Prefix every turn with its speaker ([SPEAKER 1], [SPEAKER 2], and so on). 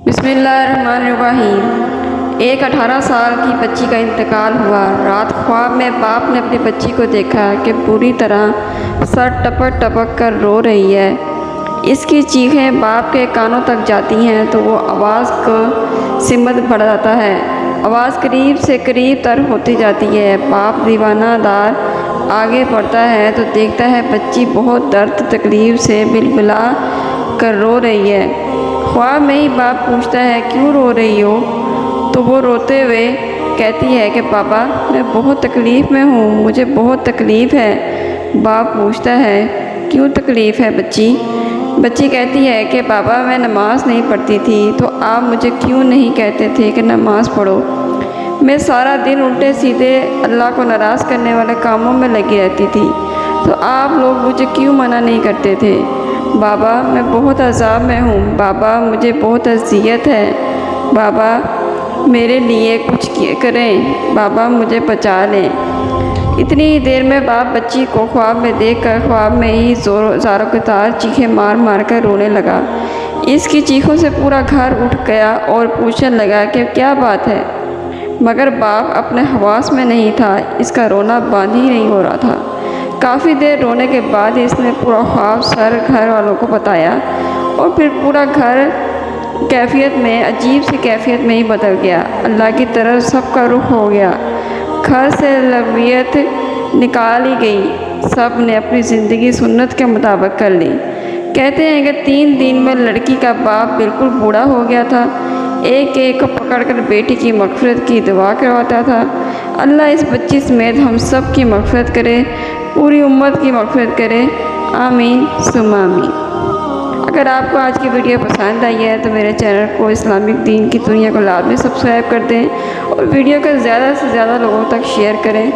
[SPEAKER 1] بسم اللہ الرحمن الرحیم۔ ایک 18 سال کی بچی کا انتقال ہوا۔ رات خواب میں باپ نے اپنی بچی کو دیکھا کہ بری طرح سر ٹپک ٹپک کر رو رہی ہے۔ اس کی چیخیں باپ کے کانوں تک جاتی ہیں تو وہ آواز کو سمت بڑھ جاتا ہے۔ آواز قریب سے قریب تر ہوتی جاتی ہے۔ باپ دیوانہ دار آگے بڑھتا ہے تو دیکھتا ہے بچی بہت درد تکلیف سے بلبلا کر رو رہی ہے۔ خواب میں ہی باپ پوچھتا ہے کیوں رو رہی ہو؟ تو وہ روتے ہوئے کہتی ہے کہ پاپا میں بہت تکلیف میں ہوں، مجھے بہت تکلیف ہے۔ باپ پوچھتا ہے کیوں تکلیف ہے بچی؟ بچی کہتی ہے کہ پاپا میں نماز نہیں پڑھتی تھی تو آپ مجھے کیوں نہیں کہتے تھے کہ نماز پڑھو؟ میں سارا دن الٹے سیدھے اللہ کو ناراض کرنے والے کاموں میں لگی رہتی تھی تو آپ لوگ مجھے کیوں منع نہیں کرتے تھے؟ بابا میں بہت عذاب میں ہوں، بابا مجھے بہت اذیت ہے، بابا میرے لیے کچھ کریں، بابا مجھے بچا لیں۔ اتنی ہی دیر میں باپ بچی کو خواب میں دیکھ کر خواب میں ہی زاروں کے تار چیخیں مار مار کر رونے لگا۔ اس کی چیخوں سے پورا گھر اٹھ گیا اور پوچھنے لگا کہ کیا بات ہے، مگر باپ اپنے حواس میں نہیں تھا، اس کا رونا بند ہی نہیں ہو رہا تھا۔ کافی دیر رونے کے بعد اس نے پورا خواب سر گھر والوں کو بتایا اور پھر پورا گھر عجیب سی کیفیت میں ہی بدل گیا۔ اللہ کی طرف سب کا رخ ہو گیا، گھر سے لغویت نکال ہی گئی، سب نے اپنی زندگی سنت کے مطابق کر لی۔ کہتے ہیں کہ 3 دن میں لڑکی کا باپ بالکل بوڑھا ہو گیا تھا، ایک ایک کو پکڑ کر بیٹی کی مغفرت کی دعا کرواتا تھا۔ اللہ اس بچی سمیت ہم سب کی مغفرت کرے، پوری امت کی مغفرت کرے، آمین ثم آمین۔ اگر آپ کو آج کی ویڈیو پسند آئی ہے تو میرے چینل کو اسلامک دین کی دنیا کو لازمی سبسکرائب کر دیں اور ویڈیو کو زیادہ سے زیادہ لوگوں تک شیئر کریں۔